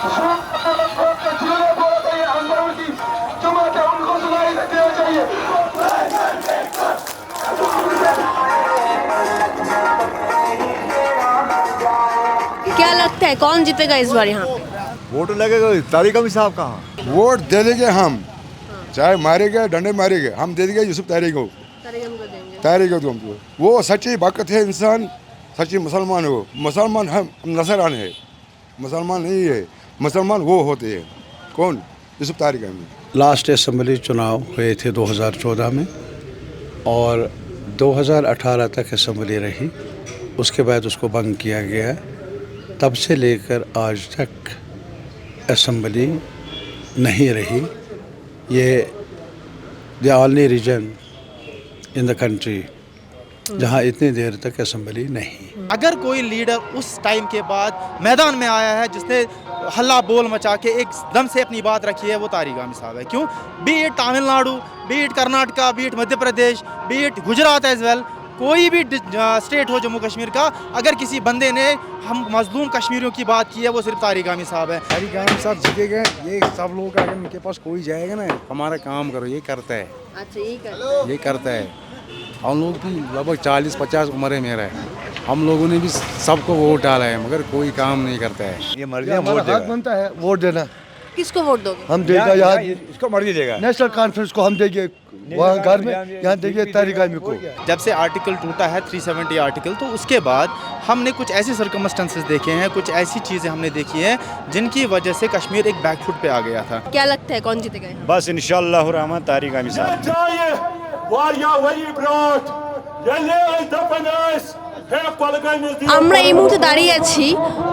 क्या लगता है कौन जीतेगा इस बार यहाँ पे? वोट लगेगा तारिक अमीन साहब का। वोट दे देंगे हम, चाहे मारेंगे डंडे मारेंगे, हम दे देंगे यूसुफ तारिक को। तारिक को हमको वो सच्ची बाकत है, इंसान सच्ची मुसलमान हो। मुसलमान हम नसरान है, मुसलमान नहीं है। मुसलमान वो होते हैं कौन? यूसुफ तारिक अमीन। लास्ट असेंबली चुनाव हुए थे 2014 में और 2018 तक असेंबली रही, उसके बाद उसको भंग किया गया। तब से लेकर आज तक असेंबली नहीं रही। ये the only reason in the country जहाँ इतनी देर तक असेंबली नहीं। अगर कोई लीडर उस टाइम के बाद मैदान में आया है जिसने हल्ला बोल मचा के एक दम से अपनी बात रखी है, वो तारिक अमीन साहब है। क्यों? Be it Tamil Nadu, be it Karnataka, be it Madhya Pradesh, be it Gujarat as well, कोई भी स्टेट हो जम्मू कश्मीर का, अगर किसी बंदे ने हम मजलूम कश्मीरियों की बात की है, वो सिर्फ तारिक अमीन साहब है। तारिक अमीन साहब जीतेगा। ये सब लोग अगर उनके पास कोई जाएगा ना, हमारा काम करो, ये करता है। अच्छा, ये करता है। हम लोग की लगभग 40-50 उम्र है मेरा है, हम लोगों ने भी सबको वोट डाला है, मगर कोई काम नहीं करता है। ये मर्जी वोट देगा। बनता है वोट देना। किसको वोट दोगे? हम देगा यहाँ इसको मर्जी देगा। नेशनल कॉन्फ्रेंस को हम देंगे, वहाँ घर में यहाँ देंगे तारिक अमीन को। जब से आर्टिकल टूटा है 370 आर्टिकल, तो उसके बाद हमने कुछ ऐसे सर्कमस्टेंसेस देखे हैं, कुछ ऐसी चीज़ें हमने देखी हैं जिनकी वजह से कश्मीर एक बैकफुट पे आ गया था। क्या लगता है कौन जीतेगा यहाँ? बस इंशाअल्लाह रहमान तारिक अमीन साहब। আমরা এই মুহূর্তে দাঁড়িয়ে আছি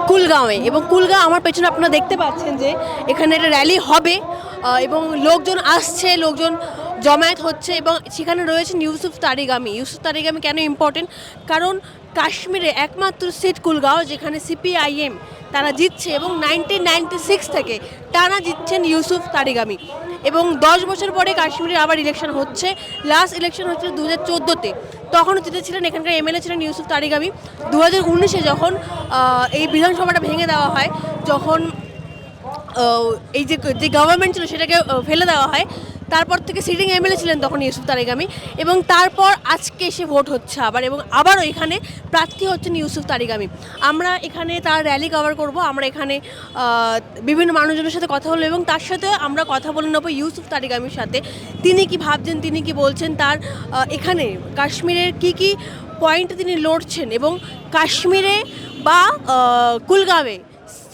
কুলগাঁওয়ে এবং কুলগাঁও আমার পেছনে আপনারা দেখতে পাচ্ছেন যে এখানে একটা র্যালি হবে এবং লোকজন আসছে, লোকজন জমায়েত হচ্ছে এবং সেখানে রয়েছেন ইউসুফ তারিগামি। ইউসুফ তারিগামি কেন ইম্পর্টেন্ট? কারণ কাশ্মীরে একমাত্র সিট কুলগাঁও যেখানে সিপিআইএম তারা জিতছে এবং 1996 থেকে টানা জিতছেন ইউসুফ তারিগামি এবং 10 বছর পরে কাশ্মীরে আবার ইলেকশন হচ্ছে। লাস্ট ইলেকশন হচ্ছিল 2014-তে, তখনও জিতেছিলেন এখানকার এমএলএ ছিলেন ইউসুফ তারিগামি। 2019-এ যখন এই বিধানসভাটা ভেঙে দেওয়া হয়, যখন এই যে গভর্নমেন্ট ছিল সেটাকে ফেলে দেওয়া হয়, তারপর থেকে সিটিং এমএলএ ছিলেন তখন ইউসুফ তারিগামি এবং তারপর আজকে এসে ভোট হচ্ছে আবার এবং আবারও এখানে প্রার্থী হচ্ছেন ইউসুফ তারিগামি। আমরা এখানে তার র্যালি কভার করব, আমরা এখানে বিভিন্ন মানুষজনের সাথে কথা বলবো এবং তার সাথে আমরা কথা বলে নেবো ইউসুফ তারিগামির সাথে। তিনি কি ভাবছেন, তিনি কি বলছেন, তার এখানে কাশ্মীরের কি পয়েন্ট তিনি লড়ছেন এবং কাশ্মীরে বা কুলগাঁওয়ে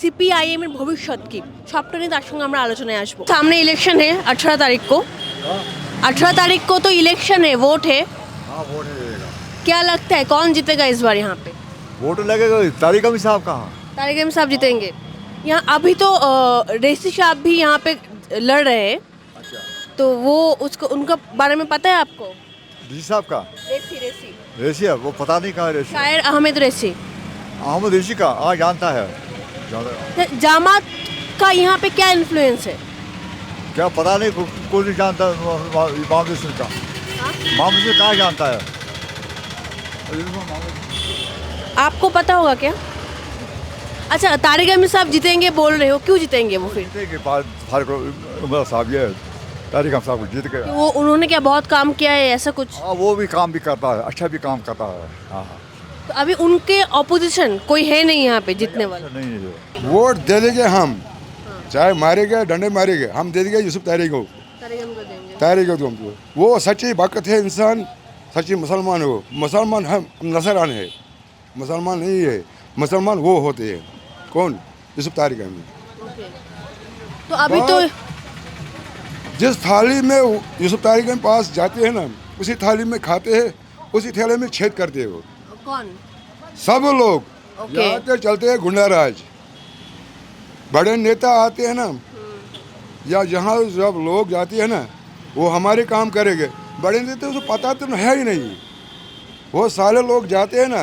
सीपीआईएम এর ভবিষ্যৎ কি, সবটা নিয়ে তার সঙ্গে আমরা আলোচনায় আসবো। सामने इलेक्शन है 18 तारीख को। 18 तारीख को तो इलेक्शन है, वोट है। हाँ, वोट देगा। क्या लगता है कौन जीतेगा इस बार यहाँ पे? वोट लगेगा तारिक अमीन साहब का। तारिक अमीन साहब जीतेंगे। यहाँ अभी तो रेसी साहब भी यहाँ पे लड़ रहे हैं। अच्छा। तो वो उसको उनका बारे में पता है आपको? जी साहब का। रेसी रेसी है, वो पता नहीं कहाँ रेसी। शायर अहमद रेसी। अहमद रेसी का जानता है। जामात का यहाँ पे क्या इन्फ्लुएंस है? क्या पता नहीं, कोई नहीं जानता। मामले से का मामले से कहाँ जानता है? आपको पता होगा क्या? अच्छा, तारिक अमीन साहब जीतेंगे बोल रहे हो, क्यों जीतेंगे वो फिर? साहब ये तारिक अमीन साहब को जीत गए। वो उन्होंने क्या बहुत काम किया है ऐसा कुछ? हाँ, वो भी काम भी करता है, अच्छा भी काम करता है। हाँ, तो अभी उनके ऑपोजिशन कोई है नहीं यहाँ पे जीतने वाला? नहीं है। वोट दे देंगे हम, चाहे मारेंगे डंडे मारेंगे, हम दे देंगे यूसुफ तारिक को। तारिक को हमको वो सच्ची बाकत है, इंसान सच्ची मुसलमान हो। मुसलमान हम नसरान है, मुसलमान नहीं है। मुसलमान वो होते हैं कौन? यूसुफ तारिक अमीन। तो अभी तो जिस थाली में यूसुफ तारिक के पास जाते हैं ना, उसी थाली में खाते हैं, उसी थाली में छेद करते हो कौन? सब लोग। ओके। यहाँ चलते हैं गुंडा राज। बड़े नेता आते हैं ना, या जहाँ जब लोग जाते हैं ना, वो हमारे काम करेंगे। बड़े नेता उसको पता तो है ही नहीं। वो सारे लोग जाते हैं ना,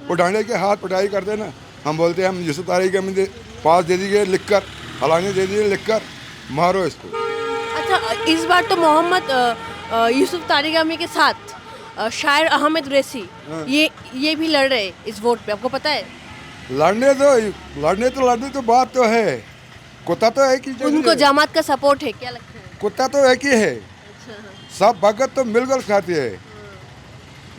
वो डांडे के हाथ पटाई करते हैं ना, हम बोलते हैं हम यूसुफ तारिक अमीन पास दे दीजिए लिख कर, फलाने दे दीजिए लिख कर, मारो इसको। अच्छा, इस बार तो मोहम्मद यूसुफ तारिगामी के साथ शायर अहमद रेसी ये भी लड़ रहे इस वोट पे, आपको पता है? लड़ने तो बात तो है, कुत्ता तो एक ही जैसे उनको है। जमात का सपोर्ट है, क्या लगता है? कुत्ता तो एक ही है, सब भगत तो मिलकर खाते हैं।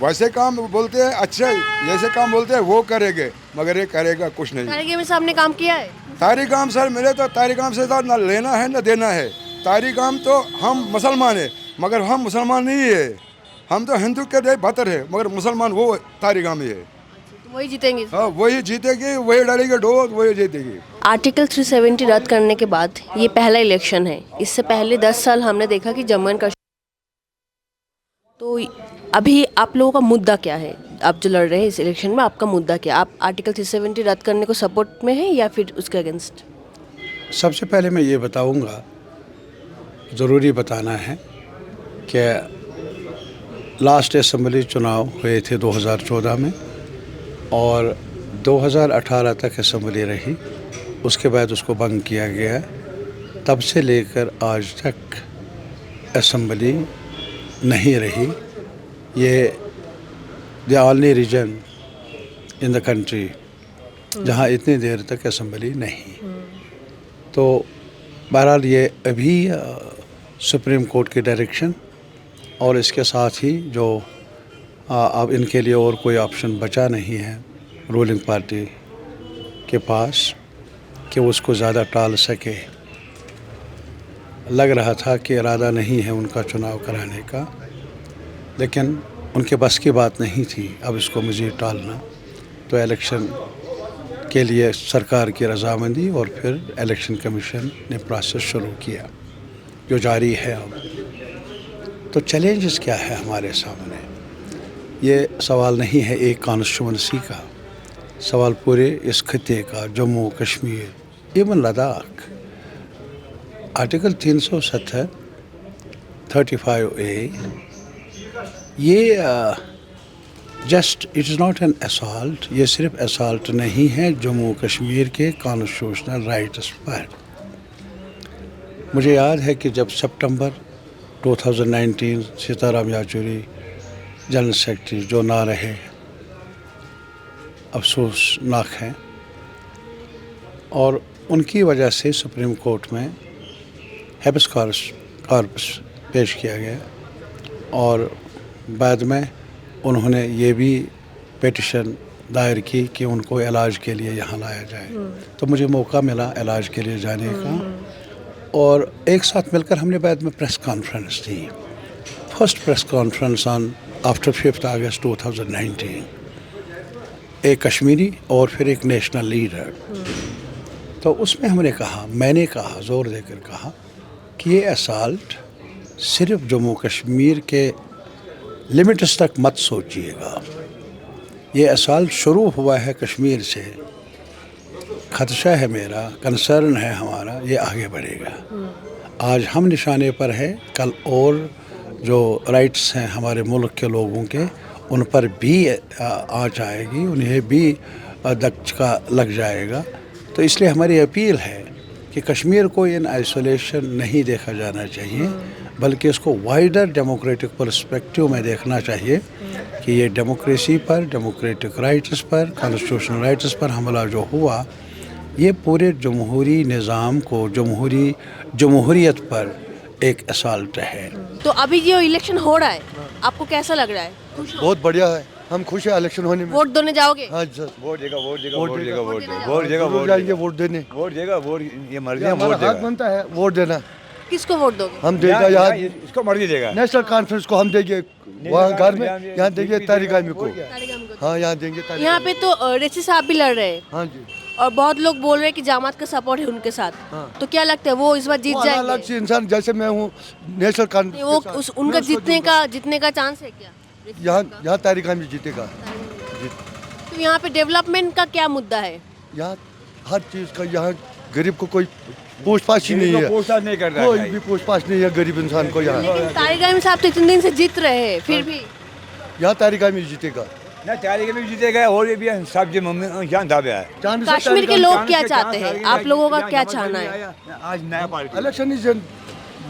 वैसे काम बोलते हैं अच्छा, जैसे काम बोलते हैं वो करेंगे, मगर ये करेगा कुछ नहीं। तारिक अमीन साहब ने काम किया है? तारिक आम सर मिले तो तारिक आम से तो ना लेना है ना देना है। तारिक आम तो हम मुसलमान है, मगर हम मुसलमान नहीं है, हम तो हिंदू के लिए बेहतर है, मगर मुसलमान वो तारिक आम ही है। तो वही जीतेंगे। हाँ, वही जीतेगी, वही डालेगी डोर, वही जीतेगी। आर्टिकल 370 रद्द करने के बाद ये पहला इलेक्शन है। इससे पहले 10 साल हमने देखा कि जम्मू एंड कश्मीर। तो अभी आप लोगों का मुद्दा क्या है? आप जो लड़ रहे हैं इस इलेक्शन में, आपका मुद्दा क्या? आप आर्टिकल 370 रद्द करने को सपोर्ट में हैं या फिर उसके अगेंस्ट? सबसे पहले मैं ये बताऊंगा, ज़रूरी बताना है कि लास्ट असेंबली चुनाव हुए थे 2014 में और 2018 तक असेंबली रही, उसके बाद उसको भंग किया गया। तब से लेकर आज तक असेंबली नहीं रही। ये the only reason in the country जहाँ इतनी देर तक असेंबली नहीं। तो बहरहाल ये अभी सुप्रीम कोर्ट की डायरेक्शन और इसके साथ ही जो अब इनके लिए और कोई ऑप्शन बचा नहीं है रूलिंग पार्टी के पास कि उसको ज़्यादा टाल सके। लग रहा था कि इरादा नहीं है उनका चुनाव कराने का, लेकिन उनके बस की बात नहीं थी अब इसको मज़ीद टालना। तो इलेक्शन के लिए सरकार की रजामंदी और फिर इलेक्शन कमीशन ने प्रोसेस शुरू किया जो जारी है अब। तो चैलेंजेस क्या है हमारे सामने? ये सवाल नहीं है एक कॉन्स्टिट्यूंसी का, सवाल पूरे इस खत्े का, Jammu Kashmir, even Ladakh. Article 370 35A ये just it is not an assault, ये सिर्फ असॉल्ट नहीं है जम्मू कश्मीर के कॉन्स्टिट्यूशनल राइट्स पर। मुझे याद है कि जब सितंबर 2019 सीताराम याचूरी जनरल सेक्रेटरी जो ना रहे, अफसोसनाक हैं, और उनकी वजह से सुप्रीम कोर्ट में हैबस कॉर्पस पेश किया गया और बाद में उन्होंने ये भी पिटिशन दायर की कि उनको इलाज के लिए यहाँ लाया जाए। तो मुझे मौका मिला इलाज के लिए जाने का और एक साथ मिलकर हमने बाद में press conference the. First press conference on after 5 अगस्त 2019, एक कश्मीरी और फिर एक नेशनल लीडर। तो उसमें मैंने कहा ज़ोर देकर कहा कि ये असॉल्ट सिर्फ जम्मू कश्मीर के लिमिट्स तक मत सोचिएगा। ये असॉल्ट शुरू हुआ है कश्मीर से, खदशा है मेरा, कंसर्न है हमारा, ये आगे बढ़ेगा। आज हम निशाने पर हैं, कल और जो राइट्स हैं हमारे मुल्क के लोगों के उन पर भी आँच आएगी, उन्हें भी धक्का लग जाएगा। तो इसलिए हमारी अपील है कि कश्मीर को इन आइसोलेशन नहीं देखा जाना चाहिए, बल्कि इसको वाइडर डेमोक्रेटिक पर्सपेक्टिव में देखना चाहिए कि ये डेमोक्रेसी पर, डेमोक्रेटिक राइट्स पर, कॉन्स्टिट्यूशनल राइट्स पर हमला जो हुआ, ये पूरे जमहूरी निज़ाम को, जमहूरियत पर एक असॉल्ट है। तो अभी जो इलेक्शन हो रहा है आपको कैसा लग रहा है? बहुत बढ़िया है, हम खुश हैं इलेक्शन होने में। वोट देने जाओगे? हाँ सर, वोट देगा, वोट देगा, वोट वोट देगा, देगा, वोट देगा। देगा, वोट देगा, जरूर वोट जाएंगे देगा, वोट देने। वोट देगा, वोट ये मर्जी ये है, वोट हमारा हक देगा। बनता है वोट देना। किसको वोट दोगे? हम देगा यहाँ इसको मर्जी देगा। नेशनल कॉन्फ्रेंस को हम देंगे, वहाँ घर में यहाँ देंगे तारिक आमी को। तारिक आमी को। हाँ यहाँ देंगे तारिक यहाँ आमी। पे तो रेसी साहब भी लड़ रहे हैं हाँ जी, और बहुत लोग बोल रहे हैं कि जामात का सपोर्ट है उनके साथ। तो क्या लगता है वो इस बार जीत वो अलग जाएंगे? से इंसान जैसे मैं हूँ नेशनल नहीं, वो कॉन्फ्रेंस उनका जीतने का चांस है क्या? रेसी साहब का? यहाँ तारिक आमी जीतेगा। तो यहाँ पे डेवलपमेंट का क्या मुद्दा है? यहाँ हर चीज़ का, यहाँ गरीब को कोई पूछ पाछ ही नहीं है, पूछताछ नहीं कर रहा कोई है। भी पूछ पाछ नहीं है गरीब इंसान को। यहाँ लेकिन तारिक आमी साहब तो इतने दिन से जीत रहे हैं, फिर भी यहाँ तारिक आमी जीतेगा। ना तारिक में जीतेगा और ये भी सब जो मम्मी जान दावे है। चांद से कश्मीर के तारिक लोग क्या चाहते हैं? आप लोगों का क्या चाहना है? आज नया पार्टी इलेक्शन ही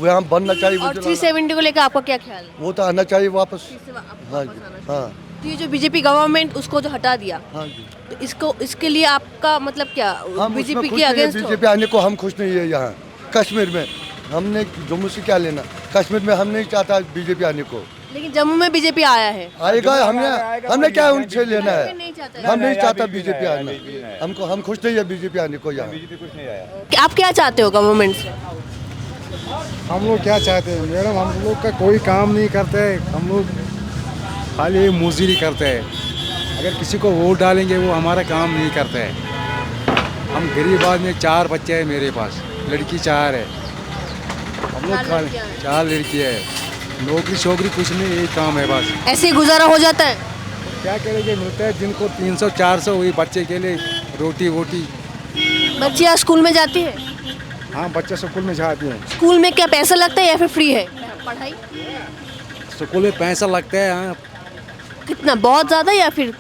यहाँ बनना चाहिए। और 370 को लेकर आपका क्या ख्याल है? वो तो आना चाहिए वापस। फिर से वापस हाँ आना जी, चाहिए। हाँ तो ये जो बीजेपी गवर्नमेंट उसको जो हटा दिया, हाँ जी, तो इसके लिए आपका मतलब क्या, हम बीजेपी के अगेंस्ट हो? बीजेपी आने को हम खुश नहीं है। यहाँ कश्मीर में हमने जम्मू से क्या लेना, कश्मीर में हम नहीं चाहता बीजेपी आने को। लेकिन जम्मू में बीजेपी आया है। आएगा, हमने क्या उनसे लेना है, नहीं चाहता हम नहीं चाहता बीजेपी आना, हमको हम खुश नहीं है बीजेपी आने को यहाँ। कि आप क्या चाहते हो गवर्नमेंट से? हम लोग क्या चाहते हैं मैडम, हम लोग का कोई काम नहीं करते हैं, हम लोग खाली मजदूरी करते हैं। अगर किसी को वोट डालेंगे वो हमारा काम नहीं करते हैं। हम गरीब आदमी, 4 बच्चे हैं मेरे पास, लड़की 4 है, हम लोग 4 लड़की है, नौकरी शोकरी कुछ नहीं, यही काम है बस। ऐसे ही गुजारा हो जाता है? क्या करेंगे, मिलता है जिनको 300-400, वही बच्चे के लिए रोटी वोटी। बच्चियाँ स्कूल में जाती है? हाँ, बच्चे स्कूल में जाते हैं। स्कूल में क्या पैसा लगता है या फिर फ्री है पढ़ाई? स्कूल में पैसा लगता है। हाँ, कितना, बहुत ज़्यादा या फिर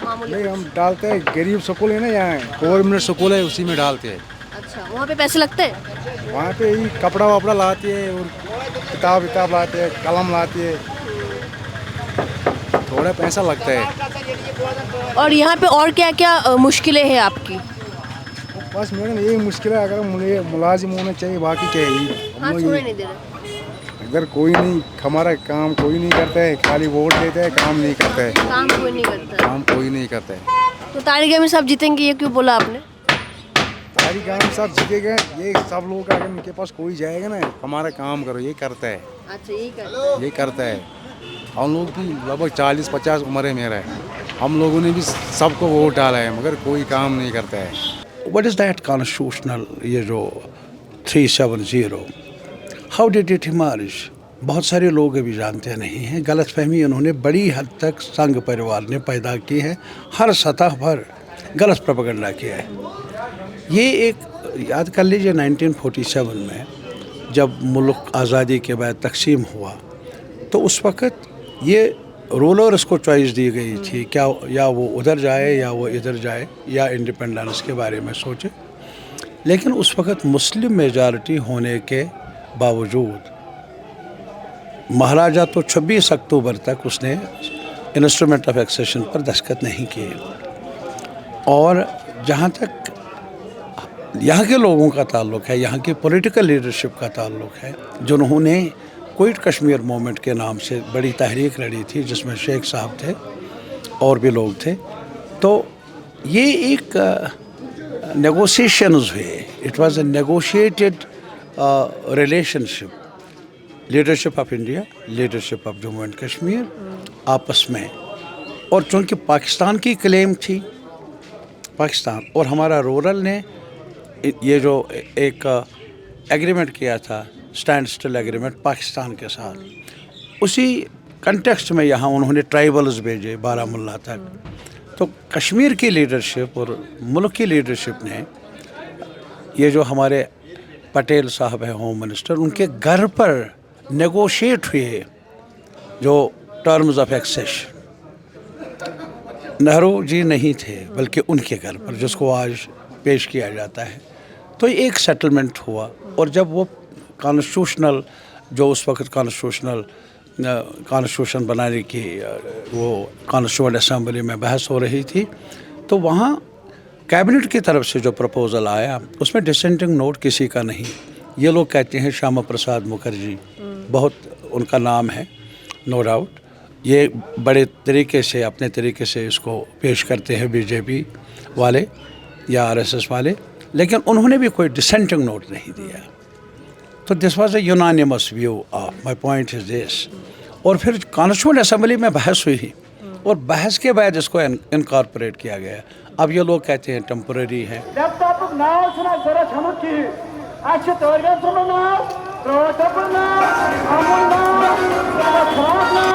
मामूली? नहीं, हम डालते हैं, गरीब स्कूल है ना यहाँ, गवर्नमेंट स्कूल है, उसी में डालते हैं। अच्छा, वहाँ पे पैसे लगते हैं? वहाँ पे ही कपड़ा वपड़ा लाती है और किताब लाते हैं, कलम लाती है, थोड़ा पैसा लगता है। और यहाँ पे और क्या क्या मुश्किलें हैं आपकी? बस मैडम यही मुश्किल है, अगर मुलाजिम होना चाहिए, बाकी क्या है। हाँ, छोड़े नहीं दे रहे। अगर कोई नहीं, हमारा काम कोई नहीं करता है, खाली वोट देते हैं, काम नहीं करता है। काम कोई नहीं करता। काम कोई नहीं करता है। तो तारिक अमीन साहब जीतेंगे, ये क्यों बोला आपने? तारिक अमीन साहब जीतेगा, ये सब लोग अगर उनके पास कोई जाएगा ना, हमारा काम करो, ये करता है। अच्छा, यही करता है। ये करता है। हम लोग की लगभग 40-50 उम्र है मेरा, हम लोगों ने भी सबको वोट डाला है, मगर कोई काम नहीं करता है। What is that constitutional, ये जो 370, हाउ डिड इट इमर्ज? बहुत सारे लोग अभी जानते नहीं हैं। गलतफहमी उन्होंने बड़ी हद तक संघ परिवार ने पैदा की है, हर सतह पर गलत प्रोपेगेंडा किया है। ये एक याद कर लीजिए, 1947 में जब मुल्क आज़ादी के बाद तकसीम हुआ, तो उस वक़्त ये रूलर्स को चॉइस दी गई थी, क्या या वो उधर जाए या वो इधर जाए, या इंडिपेंडेंस के बारे में सोचे। लेकिन उस वक़्त मुस्लिम मेजॉरिटी होने के बावजूद महाराजा तो 26 अक्टूबर तक उसने इंस्ट्रूमेंट ऑफ एक्सेशन पर दस्तखत नहीं किए। और जहाँ तक यहाँ के लोगों का ताल्लुक़ है, यहाँ की पॉलिटिकल लीडरशिप का ताल्लुक़ है, जिन्होंने क्विट कश्मीर मूवमेंट के नाम से बड़ी तहरीक लड़ी थी, जिसमें शेख साहब थे और भी लोग थे, तो ये एक नेगोशिएशंस हुए। It was a negotiated relationship, leadership of India, leadership of Jammu and Kashmir आपस में। और चूँकि पाकिस्तान की क्लेम थी, पाकिस्तान और हमारा रूरल ने ये जो एक एग्रीमेंट किया था, स्टैंड स्टिल एग्रीमेंट पाकिस्तान के साथ, उसी कंटेक्स्ट में यहाँ उन्होंने ट्राइबल्स भेजे बारामुल्ला तक। तो कश्मीर की लीडरशिप और मुल्क की लीडरशिप ने, ये जो हमारे पटेल साहब हैं होम मिनिस्टर, उनके घर पर नेगोशिएट हुए जो terms of accession. Nehru ji नहीं थे, बल्कि उनके घर पर, जिसको आज पेश किया जाता है। तो एक सेटलमेंट हुआ। और जब वो कॉन्स्टिट्यूशनल, जो उस वक्त कॉन्स्टिट्यूशन बनाने की वो कॉन्स्टिट्यूएंट असेंबली में बहस हो रही थी, तो वहाँ कैबिनेट की तरफ से जो प्रपोज़ल आया, उसमें डिसेंटिंग नोट किसी का नहीं। ये लोग कहते हैं श्यामा प्रसाद मुखर्जी, बहुत उनका नाम है, नो डाउट। ये बड़े तरीके से, अपने तरीके से इसको पेश करते हैं बीजेपी वाले या आरएसएस वाले, लेकिन उन्होंने भी कोई डिसेंटिंग नोट नहीं दिया। तो this was a unanimous view of, my point is this. और फिर कॉन्स्टिट्यूएंट असेंबली में बहस हुई, और बहस के बाद इसको इनकॉर्पोरेट किया गया। अब ये लोग कहते हैं टेम्पररी है।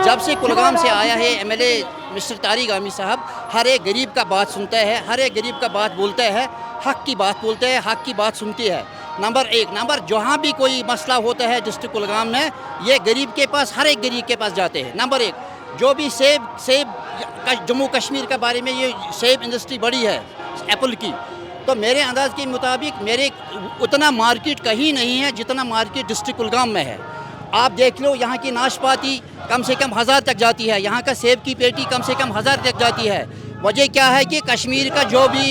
जब से कुलगाम से आया है एमएलए मिस्टर तारिक अमीन साहब, हर एक गरीब का बात सुनता है, हर एक गरीब का बात बोलता है, हक की बात बोलता है, हक की बात सुनती है। नंबर 1, नंबर जहाँ भी कोई मसला होता है डिस्ट्रिक्ट कुलगाम में, ये गरीब के पास, हर एक गरीब के पास जाते हैं। नंबर 1, जो भी सेब जम्मू कश्मीर के बारे में, ये सेब इंडस्ट्री बड़ी है एप्पल की, तो मेरे अंदाज़ के मुताबिक मेरे उतना मार्केट कहीं नहीं है जितना मार्केट डिस्ट्रिक्ट कुलगाम में है। आप देख लो यहाँ की नाशपाती कम से कम 1000 तक जाती है, यहाँ का सेब की पेटी कम से कम 1000 तक जाती है। वजह क्या है कि कश्मीर का जो भी,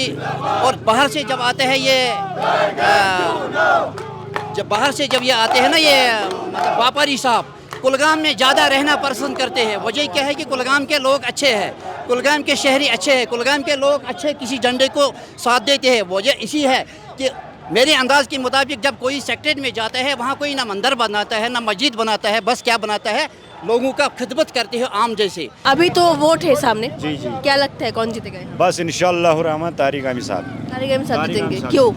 और बाहर से जब आते हैं ये जब ये आते हैं ना ये मतलब व्यापारी साहब कुलगाम में ज़्यादा रहना पसंद करते हैं। वजह क्या है कि कुलगाम के लोग अच्छे हैं, कुलगाम के शहरी अच्छे हैं, कुलगाम के लोग अच्छे किसी झंडे को साथ देते हैं। वजह इसी है कि मेरे अंदाज के मुताबिक जब कोई सेक्रेट में जाता है वहाँ कोई ना मंदिर बनाता है ना मस्जिद बनाता है, बस क्या बनाता है, लोगों का खिदमत करते हैं आम जैसे। अभी तो वोट है सामने, जी जी, क्या लगता है कौन जीतेगा? बस इंशाअल्लाह रहमान तारिक अहमद साहब। तारिक अहमद साहब जीतेंगे, क्यों?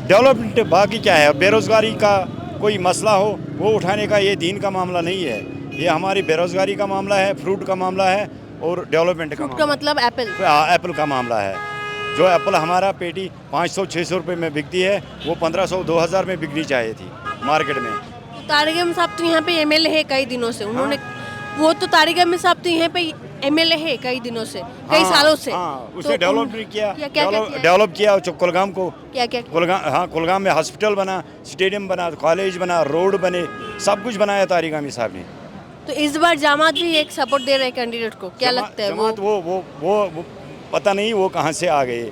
डेवलपमेंट बाकी क्या है, बेरोजगारी का कोई मसला हो वो उठाने का, ये दीन का मामला नहीं है, ये हमारी बेरोजगारी का मामला है, फ्रूट का मामला है और डेवलपमेंट का फ्रूट का मतलब एप्पल? एप्पल का मामला है। जो एप्पल हमारा पेटी 500-600 रुपये में बिकती है वो 1500-2000 में बिकनी चाहिए थी मार्केट में। तो तारिक अहमद साहब तो यहाँ पे एमएलए है कई दिनों से, उन्होंने वो तो तारिक अहमद साहब तो यहाँ पे एमएलए है कई दिनों से, कई सालों से। उसने तो डेवलप भी किया, क्या डेवलप किया कुलगाम को। क्या कुलगाम में हॉस्पिटल बना, स्टेडियम बना, कॉलेज बना, रोड बने, सब कुछ बनाया तारिक अहमद साहब ने। तो इस बार जमात भी एक सपोर्ट दे रहे हैं कैंडिडेट को, क्या लगता है? वो पता नहीं वो कहाँ से आ गए,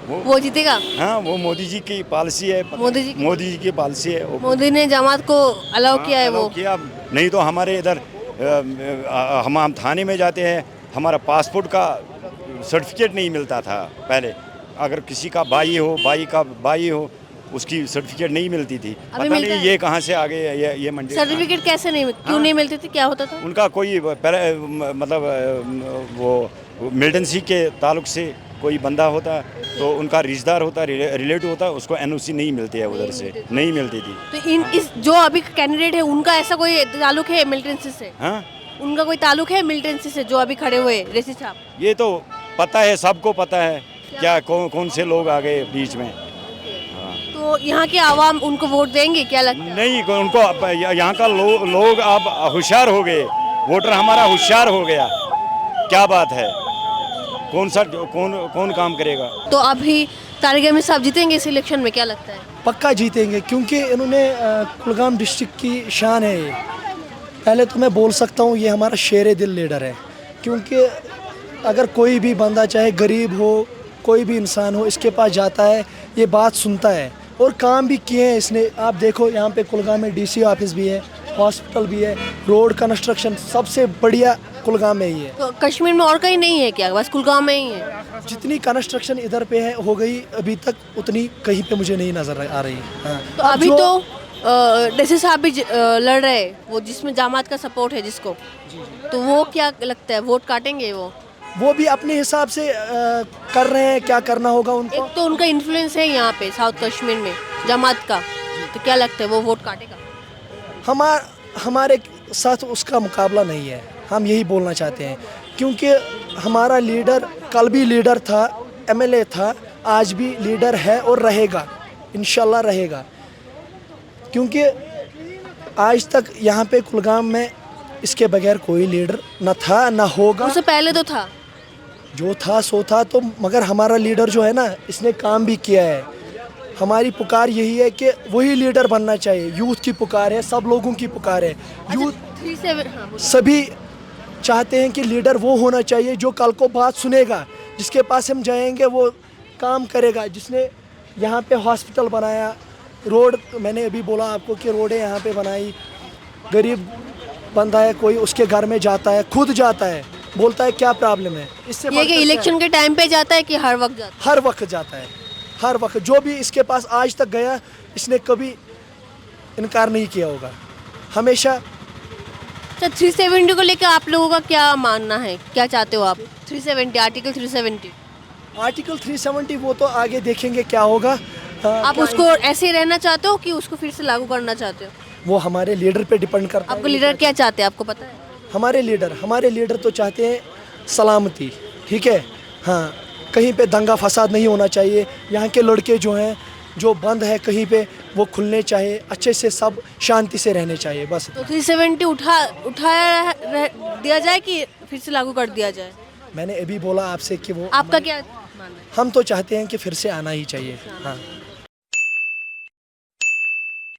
वो जीतेगा? हाँ, वो मोदी जी की पॉलिसी है, मोदी जी की पॉलिसी है। मोदी ने जमात को अलाउ किया है, वो किया। नहीं तो हमारे इधर हम थाने में जाते हैं, हमारा पासपोर्ट का सर्टिफिकेट नहीं मिलता था पहले। अगर किसी का भाई हो उसकी सर्टिफिकेट नहीं मिलती थी। पता नहीं ये कहाँ से आ गए ये मंडी। सर्टिफिकेट कैसे नहीं, क्यों नहीं मिलती थी, क्या होता था? उनका कोई मतलब वो मिलिटेंसी के ताल्लुक से कोई बंदा होता तो उनका रिश्तेदार होता, रिलेटिव होता, उसको एनओसी नहीं मिलती है, उधर से नहीं मिलती थी। तो इस जो अभी कैंडिडेट है उनका ऐसा कोई ताल्लुक है मिलिटेंसी से? हाँ, उनका कोई ताल्लुक है मिलिटेंसी से जो अभी खड़े हुए रेसी साहब? ये तो पता है, सबको पता है क्या कौन से लोग आ गए बीच में। तो यहाँ के आवाम उनको वोट देंगे, क्या लगता है? नहीं, उनको यहाँ का लोग अब होशियार हो गए, वोटर हमारा होशियार हो गया। क्या बात है, कौन काम करेगा? तो अभी तारिक अहमद साहब जीतेंगे इस इलेक्शन में, क्या लगता है? पक्का जीतेंगे, क्योंकि इन्होंने कुलगाम डिस्ट्रिक्ट की शान है ये। पहले तो मैं बोल सकता हूँ ये हमारा शेर दिल लीडर है, क्योंकि अगर कोई भी बंदा चाहे गरीब हो, कोई भी इंसान हो, इसके पास जाता है, ये बात सुनता है और काम भी किए हैं इसने। आप देखो यहाँ पे कुलगाम में डीसी ऑफिस भी है, हॉस्पिटल भी है, रोड कंस्ट्रक्शन सबसे बढ़िया कुलगाम में ही है। तो कश्मीर में और कहीं नहीं है क्या, बस कुलगाम में ही है? जितनी कंस्ट्रक्शन इधर पे है हो गई अभी तक, उतनी कहीं पे मुझे नहीं नजर आ रही। हाँ। तो अभी तो डीसी साहब भी लड़ रहे हैं, वो जिसमें जमात का सपोर्ट है जिसको, तो वो क्या लगता है वोट काटेंगे? वो भी अपने हिसाब से कर रहे हैं, क्या करना होगा उनको। एक तो उनका इन्फ्लुएंस है यहाँ पे साउथ कश्मीर में जमात का, तो क्या लगता है वो वोट काटेगा? हमारे साथ उसका मुकाबला नहीं है, हम यही बोलना चाहते हैं, क्योंकि हमारा लीडर कल भी लीडर था, एमएलए था, आज भी लीडर है और रहेगा, इंशाल्लाह रहेगा। क्योंकि आज तक यहाँ पे कुलगाम में इसके बगैर कोई लीडर न था न होगा। उससे पहले तो था, जो था सो था, तो मगर हमारा लीडर जो है ना, इसने काम भी किया है। हमारी पुकार यही है कि वही लीडर बनना चाहिए। यूथ की पुकार है, सब लोगों की पुकार है। यूथ सभी चाहते हैं कि लीडर वो होना चाहिए जो कल को बात सुनेगा, जिसके पास हम जाएंगे वो काम करेगा, जिसने यहाँ पे हॉस्पिटल बनाया, रोड मैंने अभी बोला आपको कि रोडें यहाँ पे बनाई। गरीब बंदा है कोई, उसके घर में जाता है, खुद जाता है, बोलता है क्या प्रॉब्लम है। इससे ये कि इलेक्शन के टाइम पे जाता है कि हर वक्त जाता है? हर वक्त जाता है, हर वक्त। जो भी इसके पास आज तक गया, इसने कभी इनकार नहीं किया होगा, हमेशा। अच्छा, 370 को लेकर आप लोगों का क्या मानना है, क्या चाहते हो आप? 370 आर्टिकल 370 वो तो आगे देखेंगे क्या होगा। आप उसको ऐसे ही रहना चाहते हो कि उसको फिर से लागू करना चाहते हो? वो हमारे लीडर पे डिपेंड करता है। आपको लीडर क्या चाहते हैं, आपको पता है? हमारे लीडर तो चाहते हैं सलामती, ठीक है। हाँ, कहीं पे दंगा फसाद नहीं होना चाहिए। यहाँ के लड़के जो हैं, जो बंद है कहीं पे, वो खुलने चाहिए, अच्छे से सब शांति से रहने चाहिए, बस। तो 370 उठाया दिया जाए कि फिर से लागू कर दिया जाए? मैंने अभी बोला आपसे कि वो, आपका क्या मानना है? हम तो चाहते हैं कि फिर से आना ही चाहिए। हाँ।